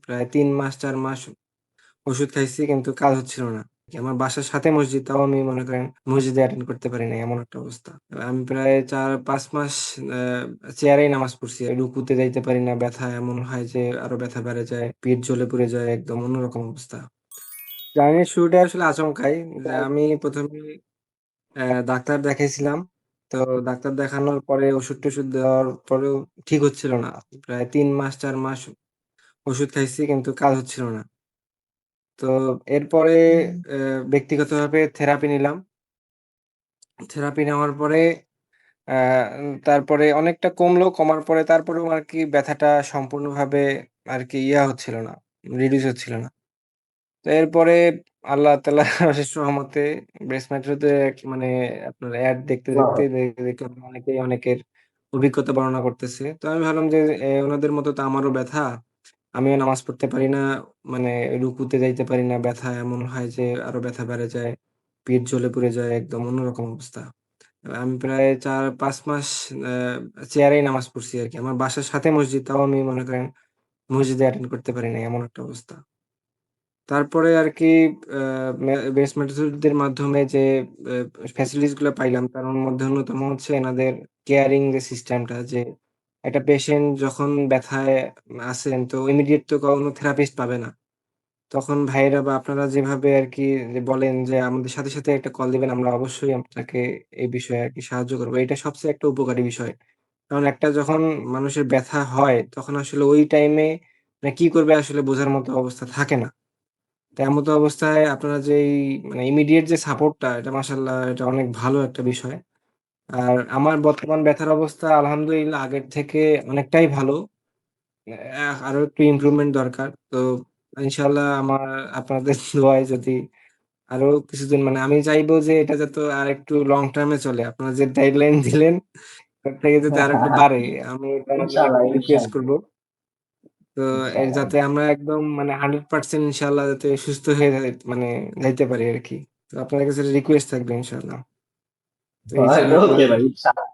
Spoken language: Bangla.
প্রায় ৩ মাস ৪ মাস ওষুধ খাইছি কিন্তু কাজ হচ্ছিল না। আমার বাসার সাথে মসজিদ, তাও আমি মনে করেন মসজিদে অ্যাটেন্ড করতে পারি নাই, এমন একটা অবস্থা। আমি প্রায় ৪-৫ মাস আ চেয়ারেই নামাজ পড়ছি। রুকুতে যাইতে পারি না, ব্যথা এমন হয় যে আরো ব্যথা বেড়ে যায়। পিঠ জ্বলে পুড়ে যায়, একদম অন্যরকম অবস্থা। জার্নির শুরুটা আসলে আচমকাই। যে আমি ১ম এ ডাক্তার দেখাইছিলাম। তো ডাক্তার দেখানোর পরে ওষুধ-টষুধ দেওয়ার পরেও ঠিক হচ্ছিল না। প্রায় ৩ মাস ৪ মাস ওষুধ খাইছি কিন্তু কাজ হচ্ছিল না। তো এরপরে ব্যক্তিগতভাবে থেরাপি নিলাম। থেরাপি নেওয়ার পরে আ তারপরে অনেকটা কমলো। কমার পরে তারপরেও আরকি ব্যথাটা সম্পূর্ণভাবে আরকি হচ্ছিল না, রিডিউস হচ্ছিল না। তো এরপরে আল্লাহ তাআলার অশেষ রহমতে ব্রেস্ট মেট্রোতে মানে আপনার এড দেখতে দেখলাম অনেকেই অনেকের অভিজ্ঞতা বর্ণনা করতেছে। তো আমি ভাবলাম যে ওনাদের মতো তো আমারও ব্যথা। আমিও নামাজ পড়তে পারি না, মানে রুকুতে যাইতে পারি না। ব্যথা এমন হয় যে আরো ব্যথা বেড়ে যায়। পিঠ জ্বলে পুড়ে যায়, একদম অন্যরকম অবস্থা। আমি প্রায় ৪-৫ মাস আ চেয়ারেই নামাজ পড়ছি আরকি। আমার বাসার সাথে মসজিদ, তাও আমি মনে করেন মসজিদে অ্যাটেন্ড করতে পারি নাই, এমন একটা অবস্থা। তারপরে আরকি আ বেস্ট মেথডদের মাধ্যমে যে ফ্যাসিলিটিস গুলা পাইলাম, তার মধ্যে অন্যতম হচ্ছে এনাদের কেয়ারিং যে সিস্টেমটা, যে একটা পেশেন্ট যখন ব্যথায় আছেন তো ইমিডিয়েট তো কোনো থেরাপিস্ট পাবে না। তখন ভাইয়েরা বা আপনারা যেভাবে আরকি যে বলেন যে আমাদের সাথে একটা কল দিবেন, আমরা অবশ্যই আপনাকে এই বিষয়ে আরকি সাহায্য করব। এটা সবচেয়ে একটা উপকারী বিষয়। কারণ একটা যখন মানুষের ব্যথা হয় তখন আসলে ওই টাইমে মানে কি করবে আসলে বোঝার মতো অবস্থা থাকে না। তো এমতো অবস্থায় আপনারা যেই মানে ইমিডিয়েট যে সাপোর্টটা, এটা মাশাআল্লাহ এটা অনেক ভালো একটা বিষয়। আর আমার বর্তমান ব্যথার অবস্থা আলহামদুলিল্লাহ আগের থেকে অনেকটাই ভালো। আরো একটু ইমপ্রুভমেন্ট দরকার। তো ইনশাআল্লাহ আপনাদের দোয়ায় যদি আরো কিছুদিন, মানে আমি চাইবো যে এটা যাতে আরেকটু লং টার্ম এ চলে। আপনারা যে গাইডলাইন দিলেন তার থেকে যদি আরেকটু বাড়ে, আমি এটার জন্য ইনশাআল্লাহ, খুব রিকোয়েস্ট ইনশাআল্লাহ, করব। তো ইনশাআল্লাহ। যাতে আমরা একদম মানে 100% ইনশাআল্লাহ যাতে সুস্থ হয়ে মানে যাইতে পারি আরকি। তো আপনার কাছে রিকোয়েস্ট থাকবে ইনশাআল্লাহ। তো এই ছিল ওকে আপনার ভাই, ইনশাআল্লাহ।